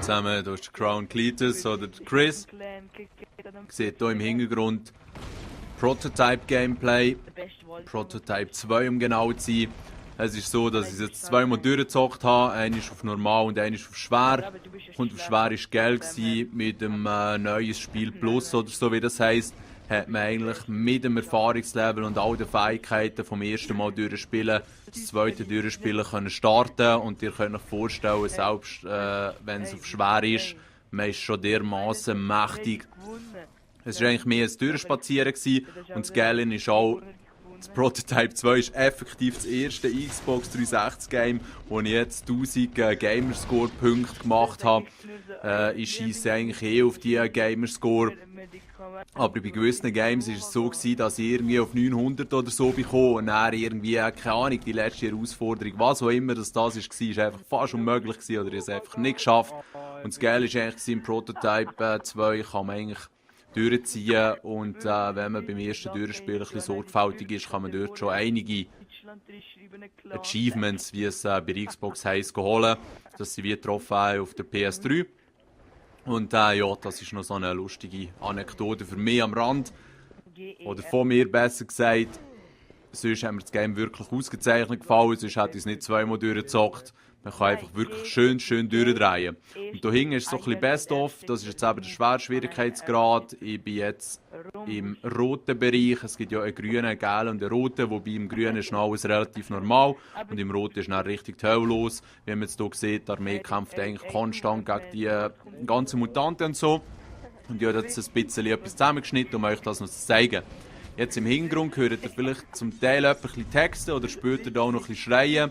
zusammen, da ist der Crown Cletus oder der Chris. Seht hier im Hintergrund Prototype Gameplay, Prototype 2 um genau zu sein. Es ist so, dass ich es jetzt zweimal durchgezockt habe, einer ist auf normal und einer ist auf schwer. Und auf schwer war geil mit dem neues Spiel Plus oder so wie das heisst. Hat man eigentlich mit dem Erfahrungslevel und all den Fähigkeiten vom ersten Mal durchspielen, das zweite durchspielen können starten. Und ihr könnt euch vorstellen, selbst wenn es auf schwer ist, man ist schon dermaßen mächtig. Es war eigentlich mehr ein Durchspazieren und das Geile ist auch, das Prototype 2 ist effektiv das erste Xbox 360 Game, wo ich jetzt 1000 Gamerscore-Punkte gemacht habe. Ich scheisse eigentlich auf die Gamerscore. Aber bei gewissen Games war es so, dass ich irgendwie auf 900 oder so bekomme und dann irgendwie, keine Ahnung, die letzte Herausforderung, was auch immer das war, ist einfach fast unmöglich gewesen oder ich habe es einfach nicht geschafft. Und das Geile ist eigentlich, im Prototype 2 kann man eigentlich durchziehen und wenn man beim ersten Durchspiel ein bisschen sorgfältig ist, kann man dort schon einige Achievements, wie es bei der Xbox heisst, holen. Das sind wie Trophäen auf der PS3. Und ja, das ist noch so eine lustige Anekdote für mich am Rand. Oder von mir besser gesagt. Sonst hat mir das Game wirklich ausgezeichnet gefallen, sonst hätte ich es nicht zweimal durchgezockt. Man kann einfach wirklich schön durchdrehen. Und da hinten ist so ein bisschen Best-of, das ist jetzt eben der schwere Schwierigkeitsgrad. Ich bin jetzt im roten Bereich, es gibt ja einen grünen, einen gelben und einen roten, wobei im grünen ist noch alles relativ normal und im roten ist dann richtig die Hölle los. Wie man jetzt hier sieht, die Armee kämpft eigentlich konstant gegen die ganzen Mutanten und so. Und ich habe jetzt ein bisschen etwas zusammengeschnitten, um euch das noch zu zeigen. Jetzt im Hintergrund hört ihr vielleicht zum Teil ein bisschen Texte oder später da auch noch ein bisschen Schreien.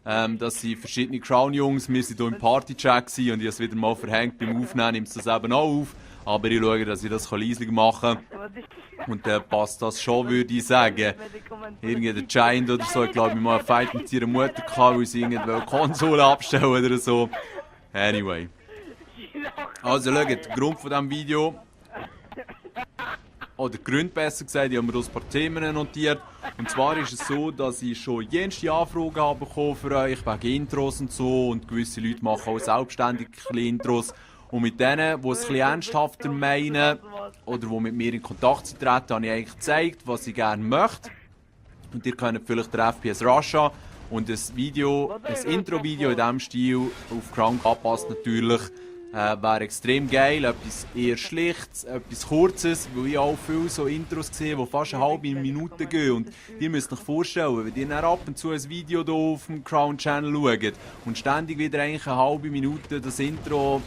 Das sind verschiedene Crown-Jungs, wir waren hier im Party-Chat und ich habe es wieder mal verhängt. Beim Aufnehmen nimmt es das eben auch auf. Aber ich schaue, dass ich das leislich machen kann. Und dann passt das schon, würde ich sagen. Irgendwie der Giant oder so, ich glaube, ich mal einen Fight mit ihrer Mutter gehabt, weil sie irgendwelche Konsole abstellen oder so. Anyway. Also schaut, der Grund von diesem Video, oder Grund besser gesagt, ich habe mir ein paar Themen notiert. Und zwar ist es so, dass ich schon jenste Anfragen habe bekommen für euch wegen Intros und so. Und gewisse Leute machen auch selbstständig Intros. Und mit denen, die es ein bisschen ernsthafter meinen oder die mit mir in Kontakt treten, habe ich eigentlich gezeigt, was ich gerne möchte. Und ihr könnt vielleicht der FPS Russia und ein Intro-Video in diesem Stil auf Crown angepasst natürlich. Wäre extrem geil, etwas eher Schlichtes, etwas Kurzes, weil ich auch viele so Intros sehe, die fast eine halbe Minute gehen. Und ihr müsst euch vorstellen, wenn ihr dann ab und zu ein Video hier auf dem Crown Channel schaut und ständig wieder eigentlich eine halbe Minute das Intro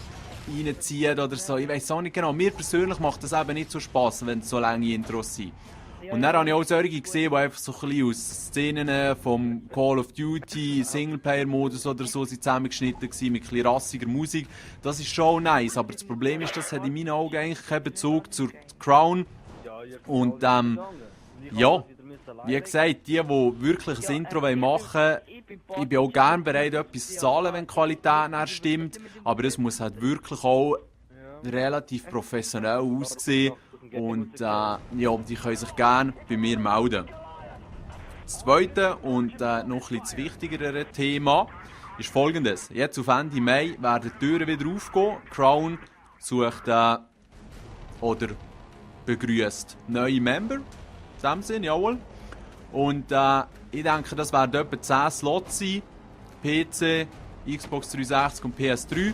reinzieht oder so, ich weiss auch nicht genau. Mir persönlich macht das eben nicht so Spass, wenn es so lange Intros sind. Und dann habe ich auch solche gesehen, die einfach so ein bisschen aus Szenen vom Call of Duty, Singleplayer-Modus oder so sind zusammengeschnitten waren, mit ein bisschen rassiger Musik. Das ist schon nice, aber das Problem ist, das hat in meinen Augen eigentlich keinen Bezug zur Crown. Und ja, wie gesagt, die wirklich ein Intro machen wollen, ich bin auch gerne bereit, etwas zu zahlen, wenn die Qualität stimmt, aber es muss halt wirklich auch relativ professionell aussehen. Und ja, die können sich gerne bei mir melden. Das zweite und noch ein bisschen das wichtigere Thema ist folgendes. Jetzt auf Ende Mai werden die Türen wieder aufgehen. Crown sucht oder begrüßt neue Member. In diesem Sinne, jawohl. Und ich denke, das werden etwa 10 Slots sein. PC, Xbox 360 und PS3.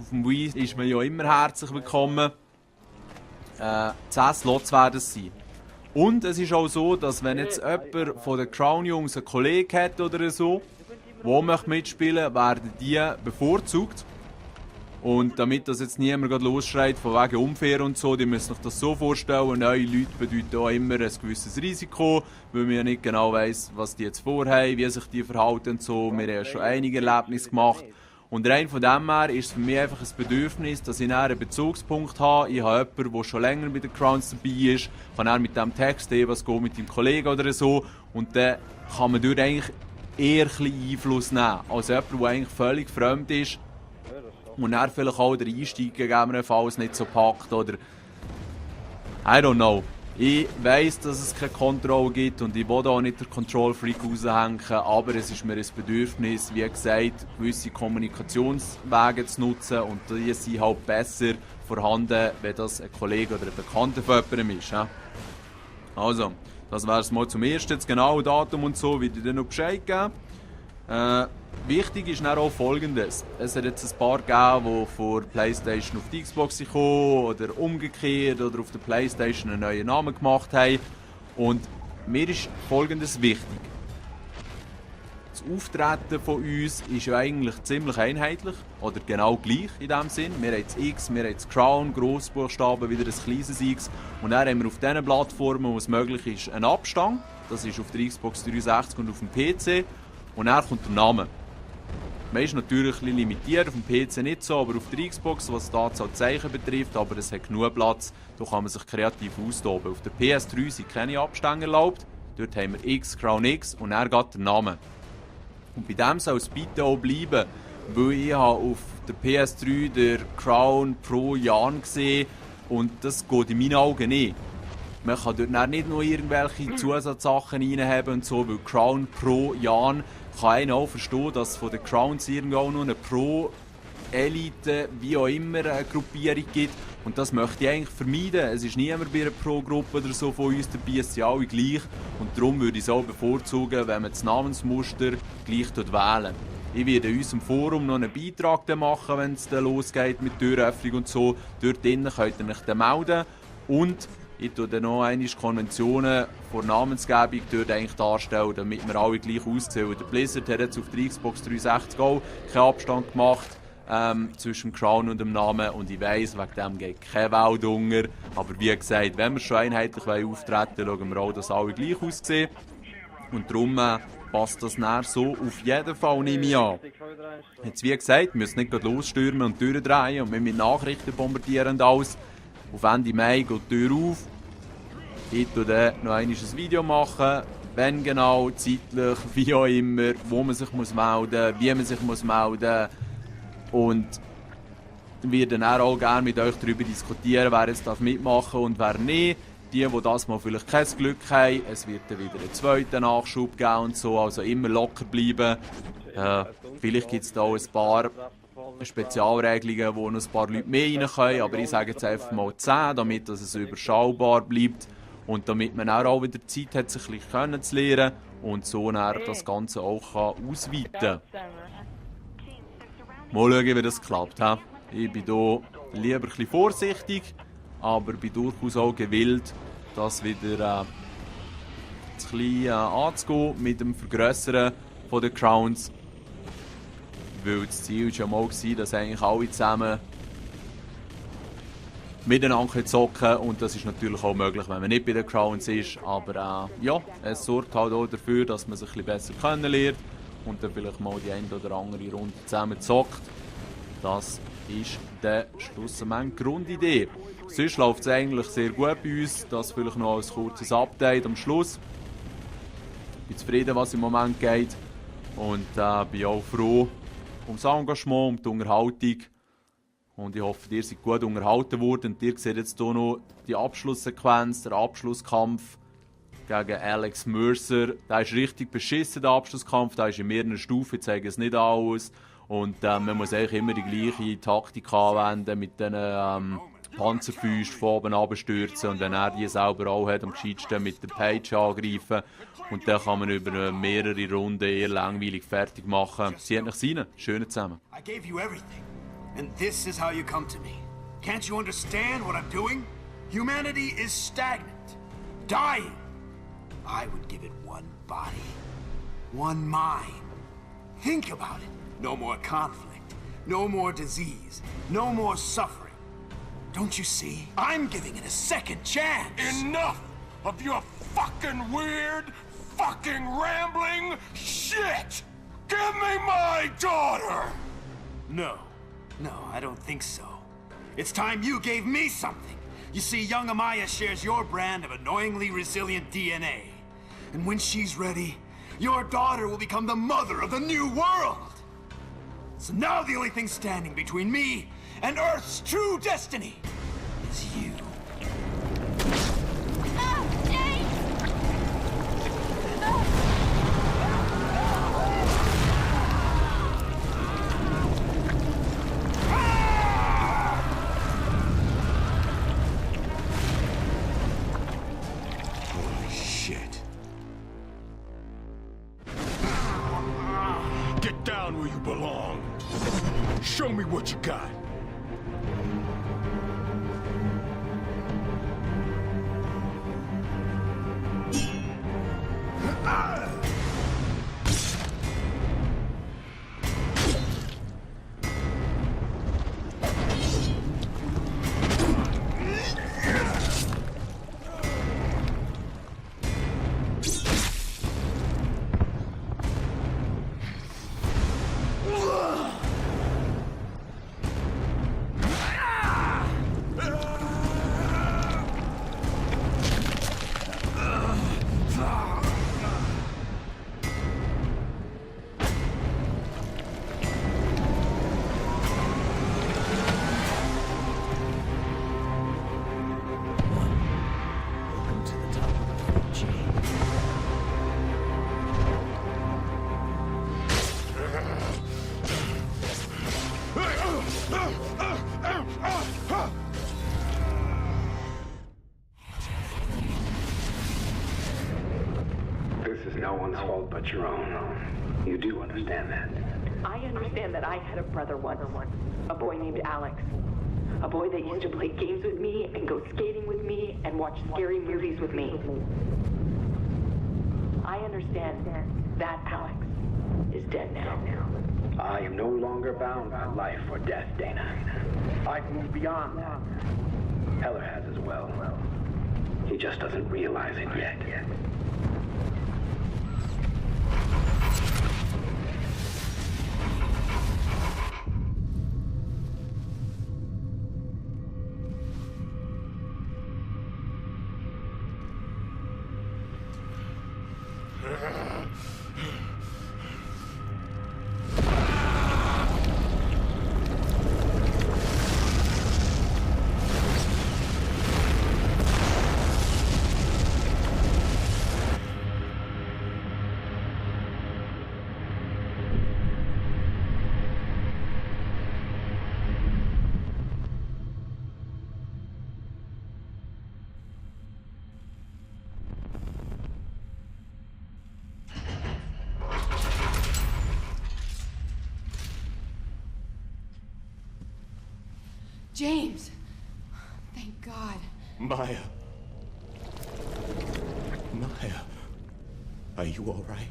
Auf dem Wii ist man ja immer herzlich willkommen. 10 Slots werden es sein. Und es ist auch so, dass wenn jetzt jemand von den Crown-Jungs einen Kollegen hat oder so, der mitspielen möchte, werden die bevorzugt. Und damit das jetzt niemand losschreit von wegen unfair und so, die müssen sich das so vorstellen, neue Leute bedeuten auch immer ein gewisses Risiko, weil man ja nicht genau weiss, was die jetzt vorhaben, wie sich die verhalten und so. Wir haben ja schon einige Erlebnisse gemacht. Und rein von dem her ist es für mich einfach ein Bedürfnis, dass ich einen Bezugspunkt habe. Ich habe jemanden, der schon länger mit den Crowns dabei ist, kann auch mit dem Text was geht mit dem Kollegen oder so. Und dann kann man dort eigentlich eher ein bisschen Einfluss nehmen, als jemand, der eigentlich völlig fremd ist und dann vielleicht auch der Einstieg gegebenenfalls nicht so packt oder I don't know. Ich weiss, dass es keine Kontrolle gibt und ich will auch nicht den Control-Freak raushängen, aber es ist mir ein Bedürfnis, wie gesagt, gewisse Kommunikationswege zu nutzen und die sind halt besser vorhanden, wenn das ein Kollege oder ein Bekannter von jemandem ist. Also, das wäre es mal zum Ersten, das genaue Datum und so, wie ich dir noch Bescheid geben. Wichtig ist dann auch Folgendes. Es hat jetzt ein paar gegeben, die von der Playstation auf die Xbox gekommen oder umgekehrt oder auf der Playstation einen neuen Namen gemacht haben. Und mir ist Folgendes wichtig. Das Auftreten von uns ist ja eigentlich ziemlich einheitlich oder genau gleich in dem Sinn. Wir haben das X, wir haben das Crown, Grossbuchstaben, wieder ein kleines X. Und dann haben wir auf diesen Plattformen, wo es möglich ist, einen Abstand. Das ist auf der Xbox 360 und auf dem PC. Und dann kommt der Name. Man ist natürlich ein bisschen limitiert, auf dem PC nicht so, aber auf der Xbox, was die Anzahl Zeichen betrifft, aber es hat genug Platz, da kann man sich kreativ austoben. Auf der PS3 sind keine Abstände erlaubt, dort haben wir X, Crown X und dann geht der Name. Und bei dem soll es bitte auch bleiben, weil ich habe auf der PS3 der Crown Pro Jan gesehen und das geht in meinen Augen nicht. Man kann dort nicht noch irgendwelche Zusatzsachen reinhaben und so, weil Crown Pro Jan kann einer auch verstehen, dass es von den Crowns irgendwo noch eine Pro-Elite, wie auch immer, eine Gruppierung gibt. Und das möchte ich eigentlich vermeiden. Es ist niemand bei einer Pro-Gruppe oder so von uns dabei, es sind alle gleich. Und darum würde ich es auch bevorzugen, wenn man das Namensmuster gleich wählen. Ich werde in unserem Forum noch einen Beitrag machen, wenn es dann losgeht mit Türöffnung und so. Dort drinnen könnt ihr euch dann melden. Und ich tue dann noch einmal Konventionen vor Namensgebung dort eigentlich darstellen, damit wir alle gleich auszählen. Der Blizzard hat jetzt auf der Xbox 360 auch keinen Abstand gemacht zwischen dem Crown und dem Namen. Und ich weiss, wegen dem geht kein Welt unter. Aber wie gesagt, wenn wir schon einheitlich auftreten wollen, schauen wir auch, dass alle gleich aussehen. Und darum passt das näher so auf jeden Fall nicht mehr an. Jetzt wie gesagt, wir müssen nicht losstürmen und durchdrehen und mit Nachrichten bombardieren und alles. Auf Ende Mai geht die Tür auf. Ich werde dann noch einmal ein Video machen, wenn genau, zeitlich, wie auch immer, wo man sich melden muss, wie man sich melden muss. Und ich werde dann auch gerne mit euch darüber diskutieren, wer jetzt mitmachen darf und wer nicht. Die das mal vielleicht kein Glück haben, es wird dann wieder einen zweiten Nachschub geben und so, also immer locker bleiben. Vielleicht gibt es da auch ein paar Spezialregelungen, wo noch ein paar Leute mehr rein können, aber ich sage jetzt einfach mal 10, damit es überschaubar bleibt und damit man auch wieder Zeit hat, sich ein bisschen kennenzulernen und so das Ganze auch ausweiten kann. Mal schauen, wie das klappt. Ich bin hier lieber ein bisschen vorsichtig, aber bin durchaus auch gewillt, das wieder ein bisschen anzugehen mit dem Vergrössern von den Crowns. Weil das Ziel war ja mal, dass eigentlich alle zusammen miteinander zocken und das ist natürlich auch möglich, wenn man nicht bei den Crowns ist. Aber ja, es sorgt halt auch dafür, dass man sich ein bisschen besser kennenlernt und dann vielleicht mal die eine oder andere Runde zusammen zockt. Das ist der schlussendlich Grundidee. Sonst läuft es eigentlich sehr gut bei uns. Das vielleicht noch als kurzes Update am Schluss. Ich bin zufrieden, was im Moment geht und bin auch froh ums Engagement, um die Unterhaltung. Und ich hoffe, ihr seid gut unterhalten worden. Und ihr seht jetzt hier noch die Abschlusssequenz, der Abschlusskampf gegen Alex Mercer. Der ist richtig beschissen, der Abschlusskampf. Der ist in mehreren Stufen, ich zeige es nicht alles. Und man muss eigentlich immer die gleiche Taktik anwenden mit diesen Panzerfüßen von oben abstürzen. Und wenn er die selber auch hat, am gescheitsten mit der Page angreifen. Und dann kann man über mehrere Runden eher langweilig fertig machen. Zieht nicht rein. Schön zusammen. I gave you everything. And this is how you come to me. Can't you understand what I'm doing? Humanity is stagnant. Dying. I would give it one body. One mind. Think about it. No more conflict. No more disease. No more suffering. Don't you see? I'm giving it a second chance. Enough of your fucking weird, fucking rambling shit! Give me my daughter! No, I don't think so. It's time you gave me something. You see, young Amaya shares your brand of annoyingly resilient DNA. And when she's ready, your daughter will become the mother of the new world. So now the only thing standing between me and Earth's true destiny is you. where you belong. Show me what you got. This is no one's fault but your own. You do understand that? I understand that I had a brother once, a boy named Alex. A boy that used to play games with me and go skating with me and watch scary movies with me. I understand that Alex is dead now. I am no longer bound by life or death, Dana. I've moved beyond that. Heller has as well. He just doesn't realize it yet. James! Thank God. Maya. Maya. Are you all right?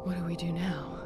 What do we do now?